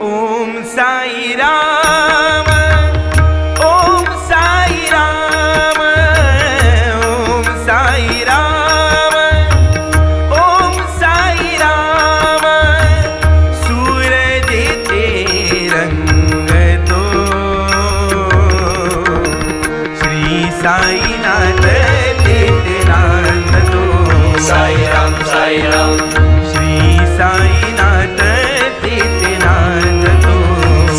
ओम साई राम, ओम साई राम, ओम साई राम, ओम साई राम। सूरज ते रंग तो श्री साईनाथ ते नाथ तो। साई राम श्री साईनाथ ते नाथ तो।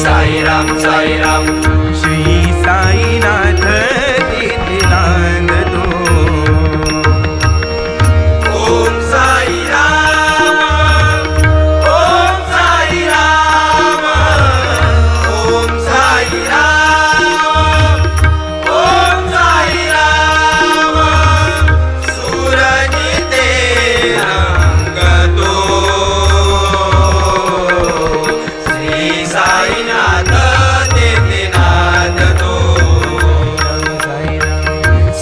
साई राम श्री साईनाथ ते नाथ तो। ओम साई राम, ओम साई राम, ओम साई राम, ओम साई राम। सूरज ते रंग तो श्री साईनाथ ते नाथ तो।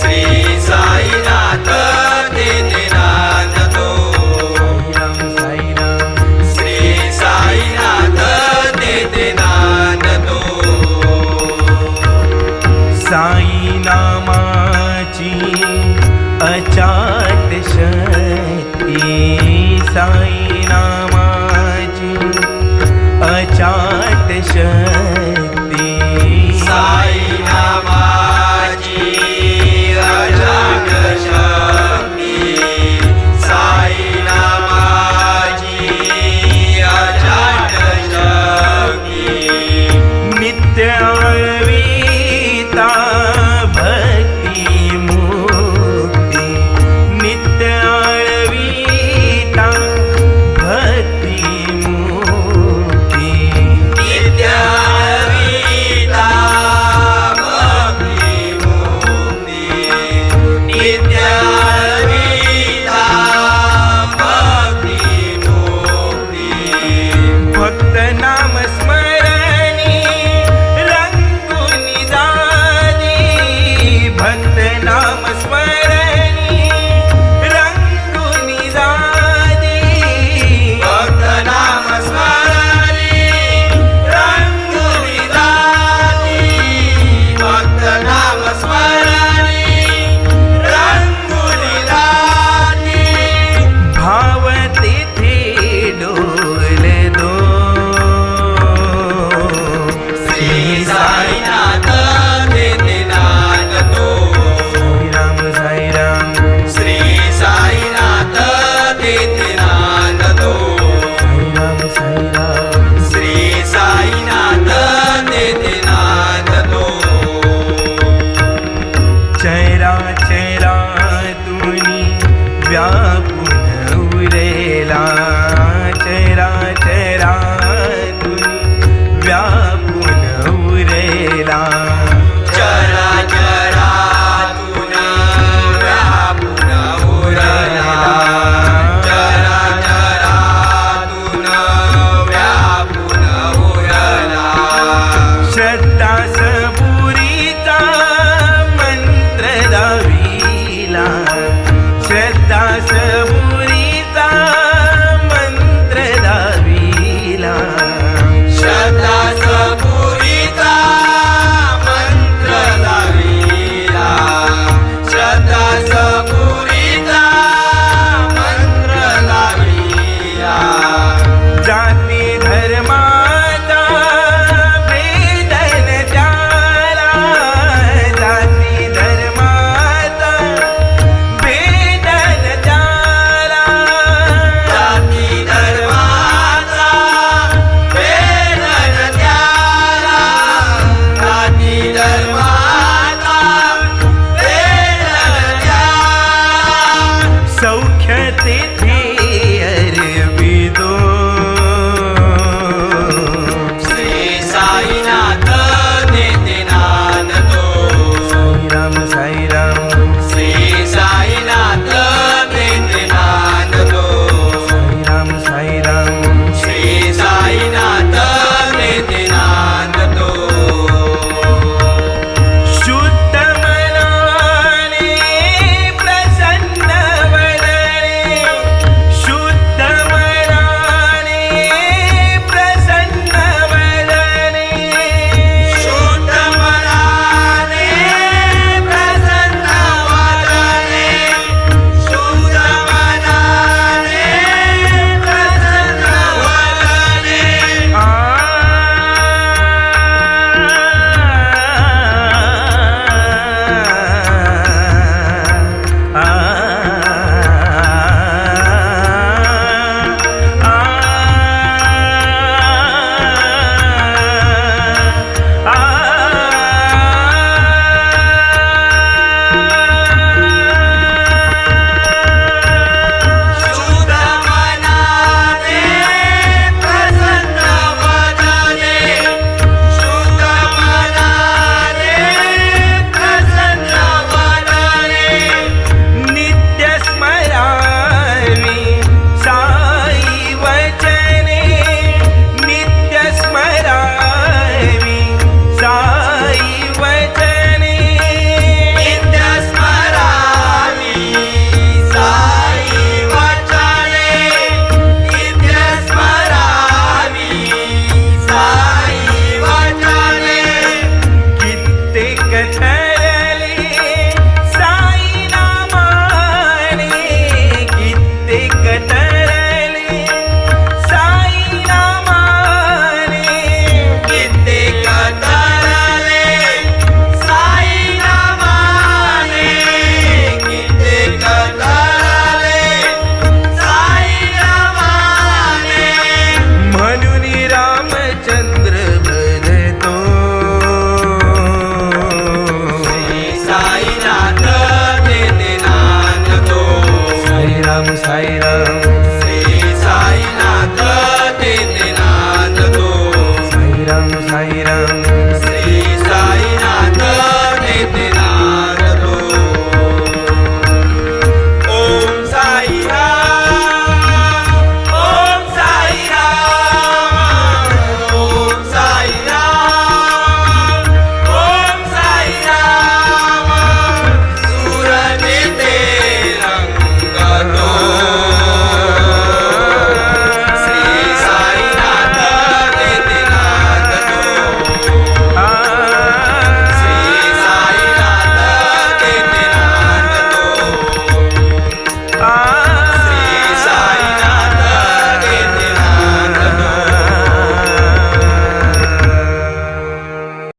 श्री साईनाथ ते नाथ तो। श्री साईनाथ ते नाथ तो। साई नामाची अचाट शक्ती, साई नामाची अचाट शक्ती। साई नामाची अचाट शक्ती, साई नामाची अचाट शक्ती। नित्य आळविता भक्ती मुक्ती, नित्य आळविता भक्ती मुक्ती। नित्य विता भक्ती मुक्ती, नित्य विता भक्ती मुक्ती। भक्त नाम